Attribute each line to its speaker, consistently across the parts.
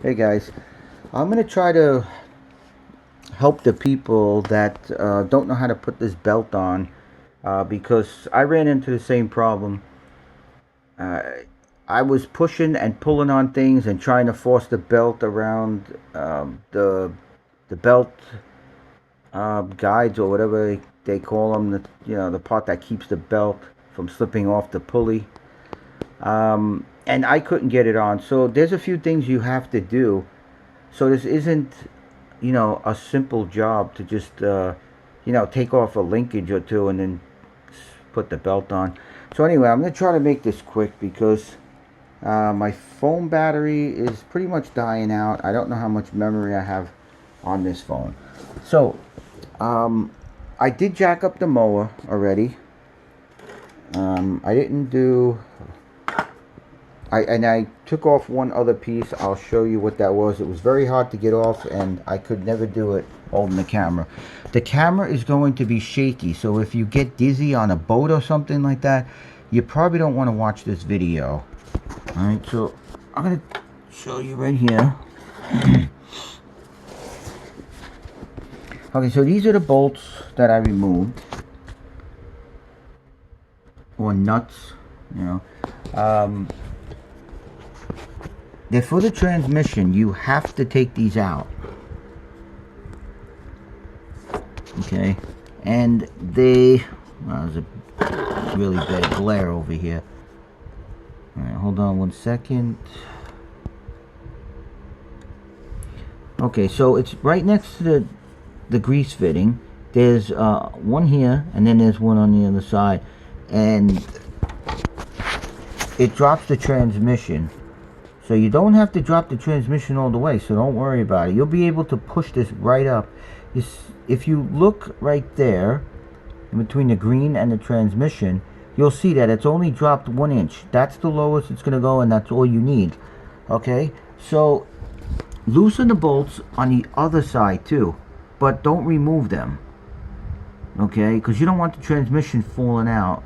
Speaker 1: Hey guys, I'm gonna try to help the people that don't know how to put this belt on because I ran into the same problem. Uh, I was pushing and pulling on things and trying to force the belt around the belt guides or whatever they call them. The part that keeps the belt from slipping off the pulley. And I couldn't get it on. So there's a few things you have to do. So this isn't a simple job to just, take off a linkage or two and then put the belt on. So anyway, I'm going to try to make this quick because my phone battery is pretty much dying out. I don't know how much memory I have on this phone. So, I did jack up the mower already. I didn't do... I took off one other piece. I'll show you what that was. It was very hard to get off, and I could never do it holding the camera. The camera is going to be shaky, so if you get dizzy on a boat or something like that, you probably don't want to watch this video. Alright, so I'm going to show you right here. Okay, so these are the bolts that I removed. Or nuts, they're for the transmission. You have to take these out. Okay, and there's a really bad glare over here. Alright, hold on one second. Okay, so it's right next to the grease fitting. There's one here, and then there's one on the other side, and it drops the transmission. So you don't have to drop the transmission all the way, so don't worry about it. You'll be able to push this right up. If you look right there, in between the green and the transmission, you'll see that it's only dropped 1 inch. That's the lowest it's going to go, and that's all you need. Okay? So, loosen the bolts on the other side too, but don't remove them. Okay? Because you don't want the transmission falling out.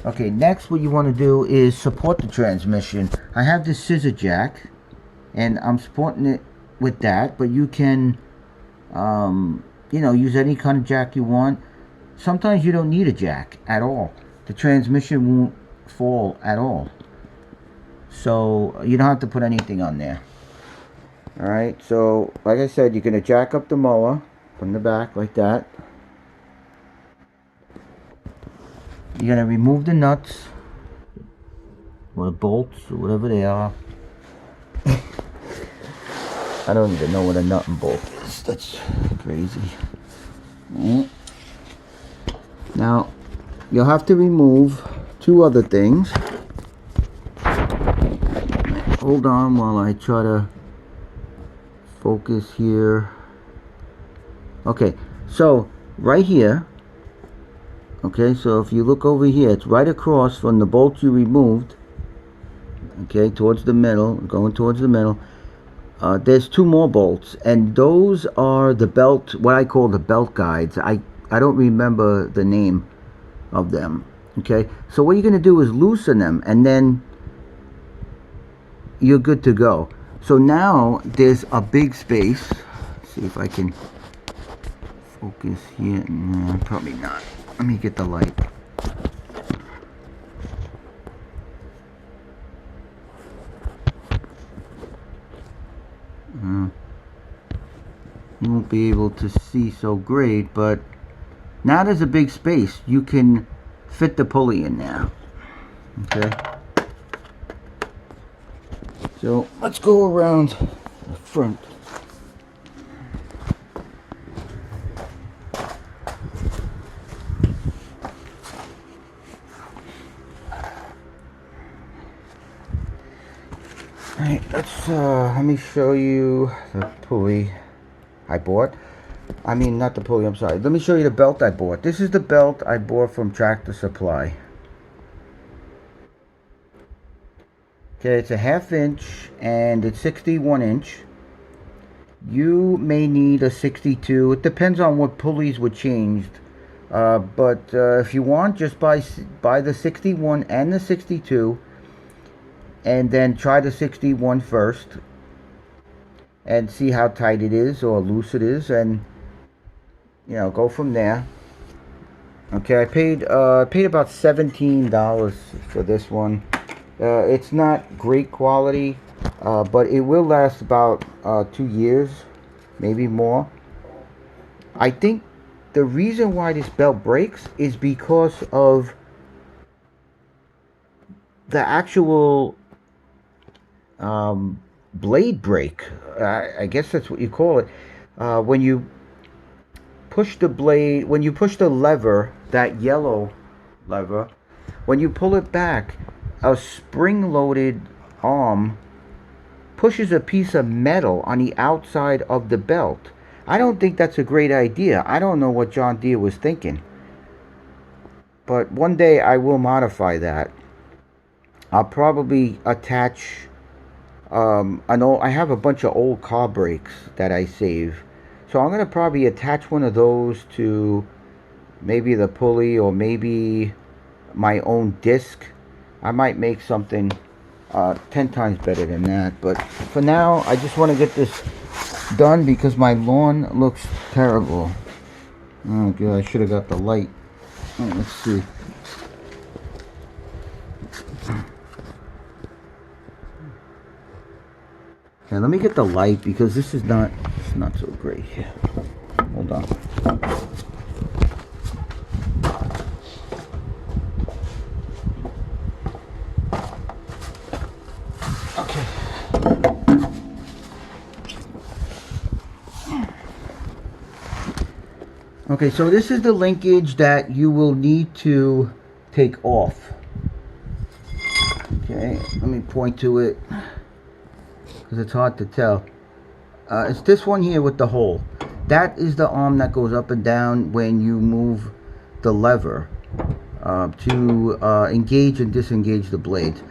Speaker 1: Okay, next what you want to do is support the transmission. I have this scissor jack, and I'm supporting it with that, but you can, use any kind of jack you want. Sometimes you don't need a jack at all. The transmission won't fall at all. So, you don't have to put anything on there. Alright, so, like I said, you're going to jack up the mower from the back like that. You're going to remove the nuts, or the bolts, or whatever they are. I don't even know what a nut and bolt is. That's crazy. Now, you'll have to remove 2 other things. Hold on while I try to focus here. Okay, so right here. Okay, so if you look over here, it's right across from the bolt you removed. Okay, towards the middle, going towards the middle. There's 2 more bolts, and those are the belt, what I call the belt guides. I don't remember the name of them. Okay, so what you're going to do is loosen them, and then you're good to go. So now there's a big space. Let's see if I can focus here. No, probably not. Let me get the light. You won't be able to see so great, but now there's a big space. You can fit the pulley in there. Okay. So let's go around the front. Alright, let me show you the pulley I bought. I mean, not the pulley, I'm sorry. Let me show you the belt I bought. This is the belt I bought from Tractor Supply. Okay, it's a 1/2 inch and it's 61 inch. You may need a 62. It depends on what pulleys were changed. But if you want, just buy the 61 and the 62. and then try the 61 first and see how tight it is or loose it is, and you know, go from there. Okay, I paid about $17 for this one. It's not great quality, but it will last about 2 years, maybe more. I think the reason why this belt breaks is because of the actual blade break. I guess that's what you call it. When you push the blade, when you push the lever, that yellow lever, when you pull it back, a spring-loaded arm pushes a piece of metal on the outside of the belt. I don't think that's a great idea. I don't know what John Deere was thinking. But one day I will modify that. I'll probably attach I have a bunch of old car brakes that I save. So I'm going to probably attach one of those to maybe the pulley or maybe my own disc. I might make something 10 times better than that. But for now, I just want to get this done because my lawn looks terrible. Oh, God, I should have got the light. Oh, let's see. Okay, let me get the light because this is not, it's not so great here. Hold on. Okay. Okay, so this is the linkage that you will need to take off. Okay, let me point to it because it's hard to tell. It's this one here with the hole. That is the arm that goes up and down when you move the lever to engage and disengage the blades.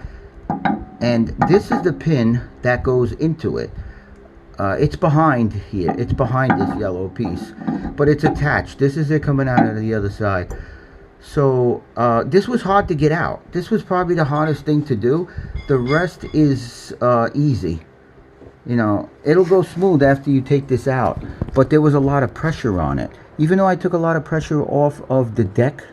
Speaker 1: And this is the pin that goes into it. It's behind here. It's behind this yellow piece, but it's attached. This is it coming out of the other side. So this was hard to get out. This was probably the hardest thing to do. The rest is easy. You know, it'll go smooth after you take this out, but there was a lot of pressure on it. Even though I took a lot of pressure off of the deck,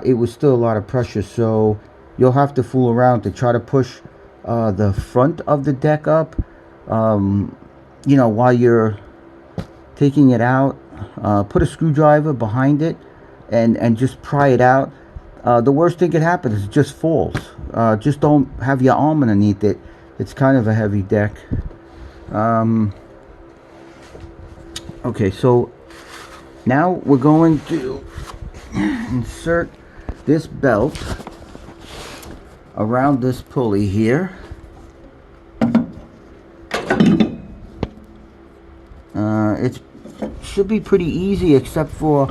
Speaker 1: it was still a lot of pressure. So you'll have to fool around to try to push the front of the deck up, you know, while you're taking it out. Put a screwdriver behind it and just pry it out. The worst thing could happen is it just falls. Just don't have your arm underneath it. It's kind of a heavy deck. Okay, so now we're going to insert this belt around this pulley here. It should be pretty easy except for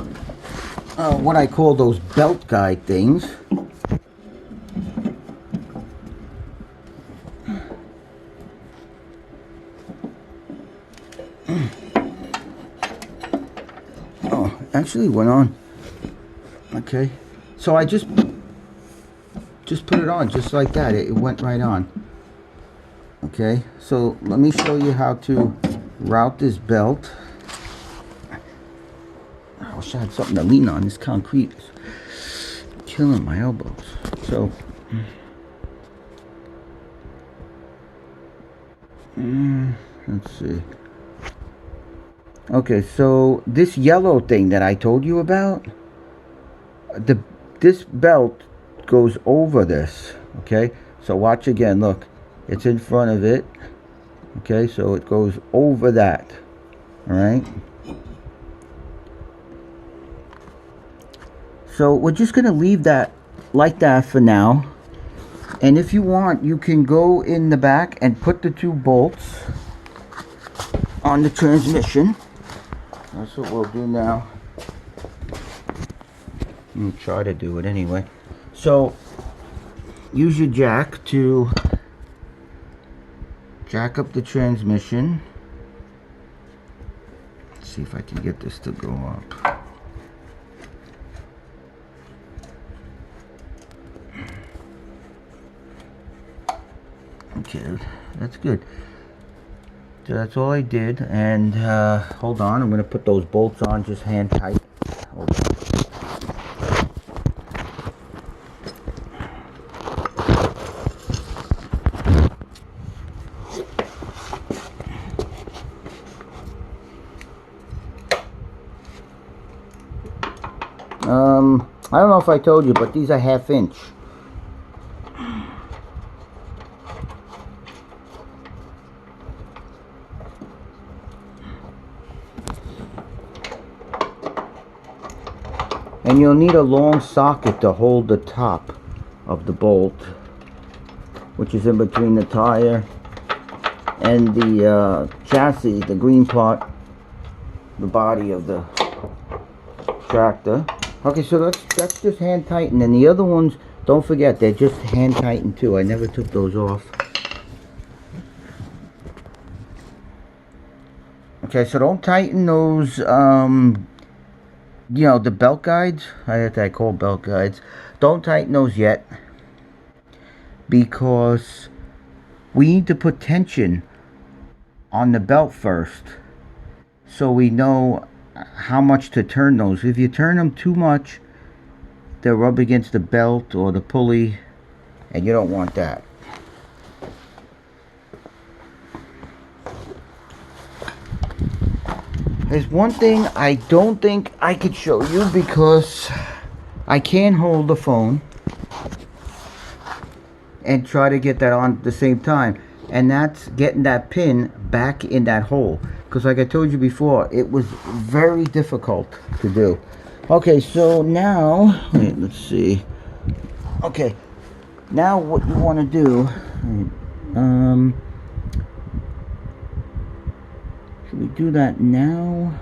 Speaker 1: what I call those belt guide things. Oh, actually went on. Okay, so I just put it on just like that. It went right on. Okay, so let me show you how to route this belt. I wish I had something to lean on. This concrete is killing my elbows. So let's see. Okay, so this yellow thing that I told you about, this belt goes over this. Okay, so watch again. Look, it's in front of it. Okay, so it goes over that. All right. So we're just going to leave that like that for now. And if you want, you can go in the back and put the two bolts on the transmission. That's what we'll do now. I'll try to do it anyway. So use your jack to jack up the transmission. Let's see if I can get this to go up. Okay, that's good. So that's all I did, and hold on, I'm going to put those bolts on just hand tight. Hold on. I don't know if I told you, but these are 1/2 inch. And you'll need a long socket to hold the top of the bolt, which is in between the tire and the chassis, the green part, the body of the tractor. Okay, so that's just hand tightened, and the other ones, don't forget, they're just hand tightened too. I never took those off. Okay, so don't tighten those, you know, the belt guides. I call belt guides. Don't tighten those yet, because we need to put tension on the belt first, so we know how much to turn those. If you turn them too much, they'll rub against the belt or the pulley, and you don't want that. There's one thing I don't think I could show you because I can't hold the phone and try to get that on at the same time, and that's getting that pin back in that hole, because like I told you before, it was very difficult to do. Okay, so now, wait, let's see. Okay, now what you want to do, should we do that now?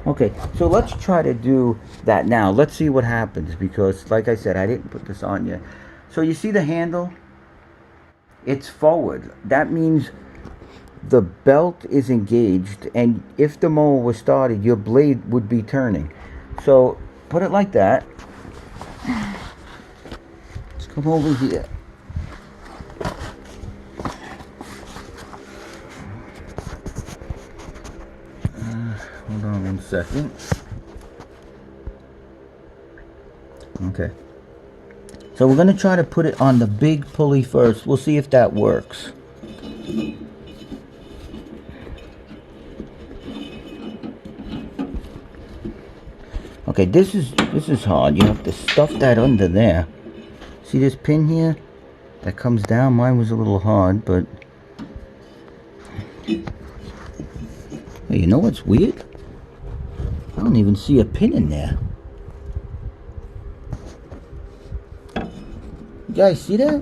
Speaker 1: Okay, so let's try to do that now. Let's see what happens, because like I said, I didn't put this on yet. So you see the handle? It's forward. That means the belt is engaged, and if the mower was started, your blade would be turning. So put it like that. Let's come over here. Hold on 1 second. Okay. So we're going to try to put it on the big pulley first. We'll see if that works. Okay, this is hard. You have to stuff that under there. See this pin here that comes down? Mine was a little hard, but hey, you know what's weird? I don't even see a pin in there. You guys see that?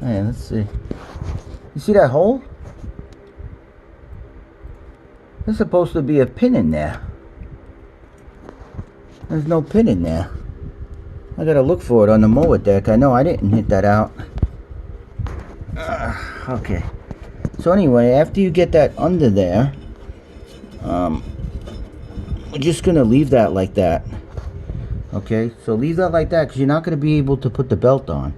Speaker 1: Hey, let's see. You see that hole? There's supposed to be a pin in there. There's no pin in there. I gotta look for it on the mower deck. I know I didn't hit that out. Okay. So anyway, after you get that under there, we're just gonna leave that like that. Okay, so leave that like that, because you're not gonna be able to put the belt on.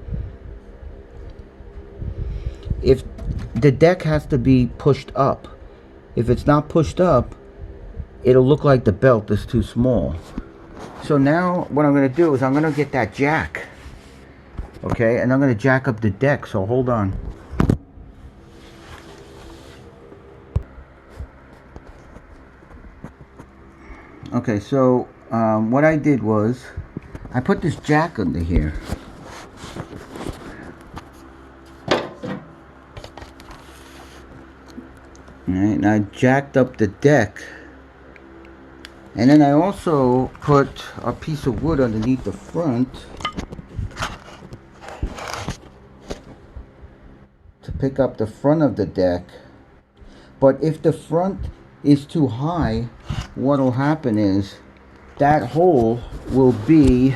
Speaker 1: If the deck has to be pushed up, if it's not pushed up, it'll look like the belt is too small. So now what I'm going to do is I'm going to get that jack, okay, and I'm going to jack up the deck. So hold on. Okay, so what I did was I put this jack under here. Alright, and I jacked up the deck, and then I also put a piece of wood underneath the front to pick up the front of the deck. But if the front is too high, what will happen is that hole will be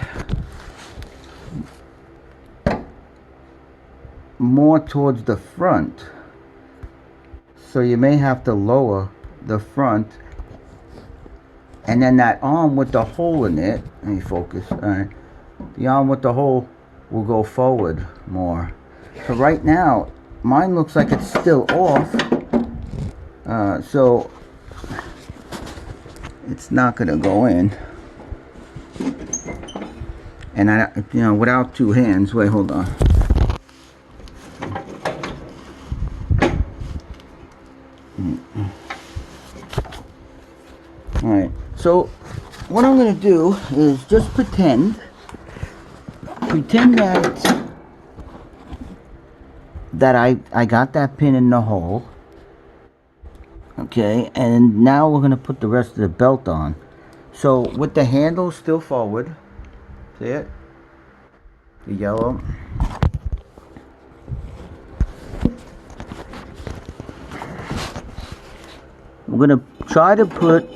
Speaker 1: more towards the front. So you may have to lower the front, and then that arm with the hole in it, let me focus, alright, the arm with the hole will go forward more. So right now, mine looks like it's still off. So it's not going to go in. And I, you know, without two hands, wait, hold on. Alright, so what I'm going to do is just pretend that I got that pin in the hole. Okay, and now we're going to put the rest of the belt on. So with the handle still forward, see it? The yellow. We're going to try to put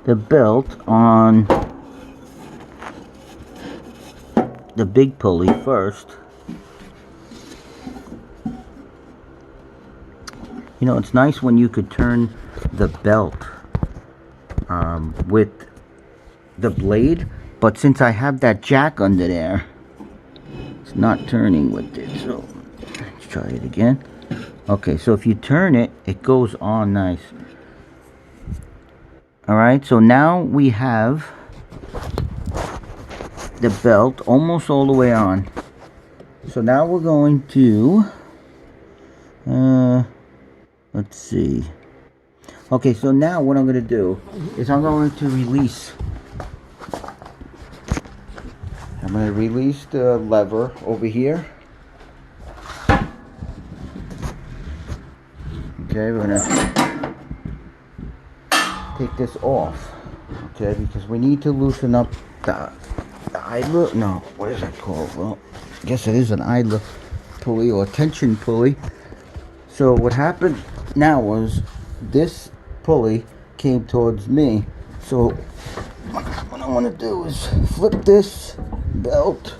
Speaker 1: the belt on the big pulley first. You know, it's nice when you could turn the belt with the blade, but since I have that jack under there, it's not turning with it. So let's try it again. Okay, so if you turn it, it goes on nice. Alright, so now we have the belt almost all the way on. So now we're going to let's see. Okay, so now what I'm going to do is I'm going to release the lever over here. Okay, we're going to take this off. Okay, because we need to loosen up the idler. No, what is that called? Well, I guess it is an idler pulley or tension pulley. So what happened now was this pulley came towards me. So what I want to do is flip this belt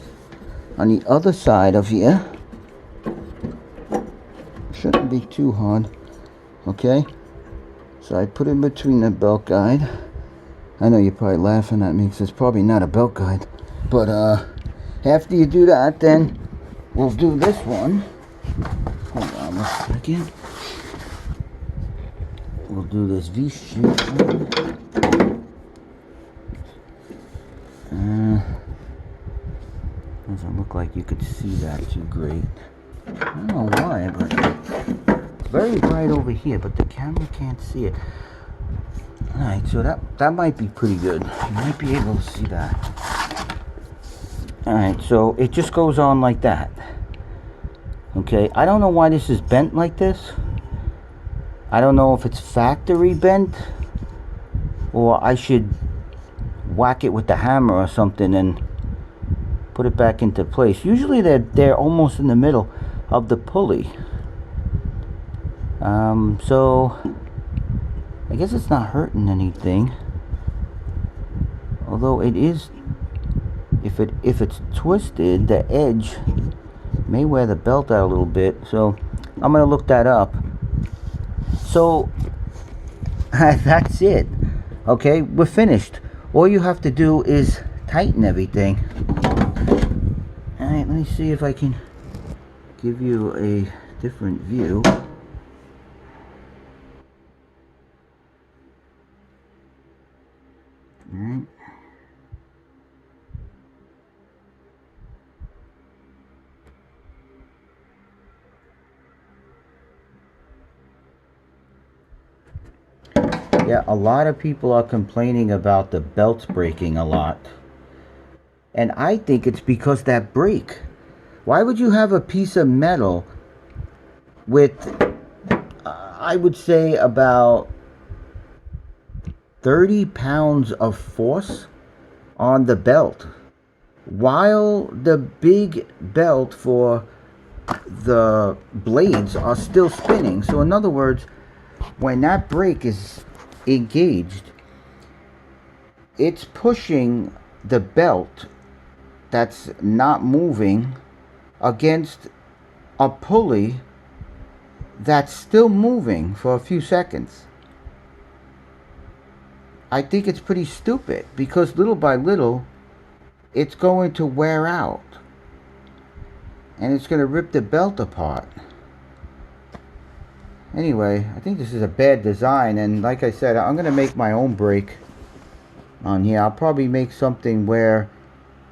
Speaker 1: on the other side of here. Shouldn't be too hard. Okay, so I put it between the belt guide. I know you're probably laughing at me because it's probably not a belt guide, but after you do that, then we'll do this one. Hold on a second. We'll do this V-shape one. Doesn't look like you could see that too great. I don't know why, but it's very bright over here, but the camera can't see it. Alright, so that might be pretty good. You might be able to see that. Alright, so it just goes on like that. Okay, I don't know why this is bent like this. I don't know if it's factory bent, or I should whack it with the hammer or something and put it back into place. Usually they're almost in the middle of the pulley. So I guess it's not hurting anything. Although it is, if it's twisted, the edge may wear the belt out a little bit. So I'm gonna look that up. So that's it. Okay, we're finished. All you have to do is tighten everything. Alright, let me see if I can give you a different view. Alright. Yeah, a lot of people are complaining about the belts breaking a lot. And I think it's because that brake. Why would you have a piece of metal with, I would say, about 30 pounds of force on the belt, while the big belt for the blades are still spinning? So in other words, when that brake is engaged, it's pushing the belt that's not moving against a pulley that's still moving for a few seconds. I think it's pretty stupid, because little by little it's going to wear out. and it's going to rip the belt apart. Anyway, I think this is a bad design, and like I said, I'm going to make my own brake on here. I'll probably make something where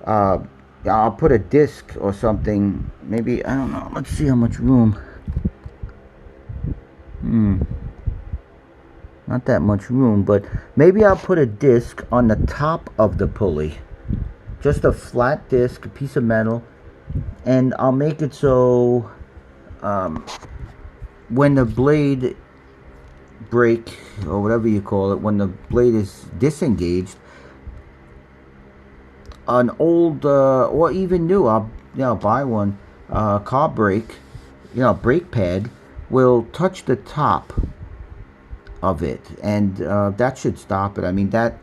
Speaker 1: I'll put a disc or something. Maybe, I don't know, let's see how much room. Not that much room, but maybe I'll put a disc on the top of the pulley. Just a flat disc, a piece of metal, and I'll make it so when the blade brake, or whatever you call it, when the blade is disengaged, an old or even new, I'll buy one, car brake, brake pad will touch the top of it, and that should stop it. I mean, that,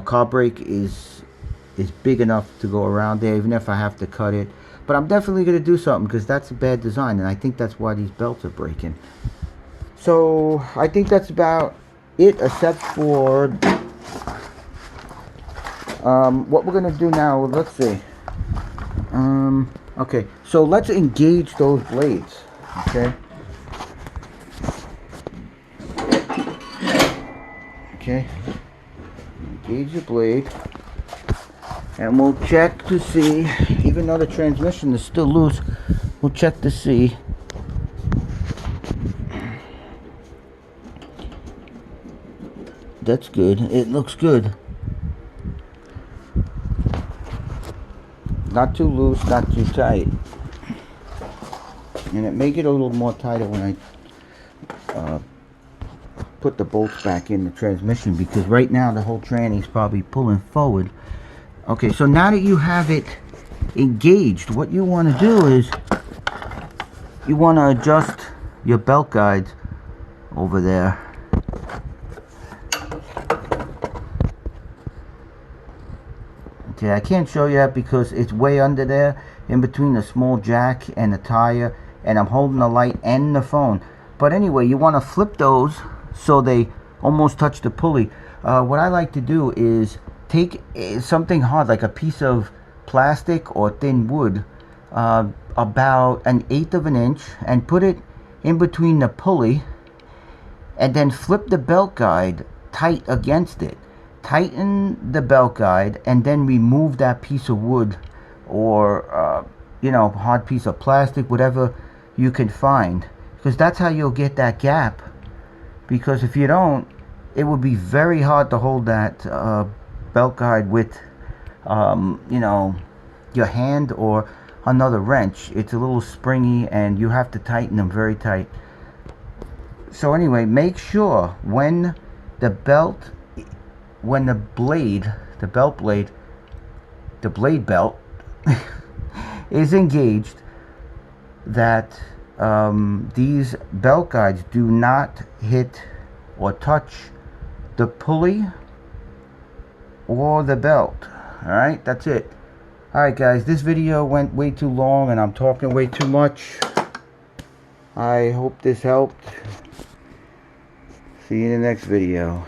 Speaker 1: car brake is big enough to go around there, even if I have to cut it. But I'm definitely going to do something, because that's a bad design, and I think that's why these belts are breaking. So I think that's about it, except for what we're going to do now. Let's see. Okay, so let's engage those blades. Okay. Okay, engage the blade, and we'll check to see, even though the transmission is still loose, we'll check to see. That's good. It looks good. Not too loose, not too tight. And it may get a little more tighter when I put the bolts back in the transmission, because right now the whole tranny is probably pulling forward. Okay, so now that you have it engaged, what you want to do is you want to adjust your belt guides over there. Okay, I can't show you that because it's way under there, in between the small jack and the tire, and I'm holding the light and the phone. But anyway, you want to flip those so they almost touch the pulley. What I like to do is take something hard, like a piece of plastic or thin wood, about 1/8 of an inch, and put it in between the pulley, and then flip the belt guide tight against it. Tighten the belt guide, and then remove that piece of wood, or hard piece of plastic, whatever you can find, because that's how you'll get that gap. Because if you don't, it would be very hard to hold that belt guide with your hand or another wrench. It's a little springy, and you have to tighten them very tight. So anyway, make sure when the belt belt is engaged, that these belt guides do not hit or touch the pulley or the belt. Alright, that's it. Alright guys, this video went way too long, and I'm talking way too much. I hope this helped. See you in the next video.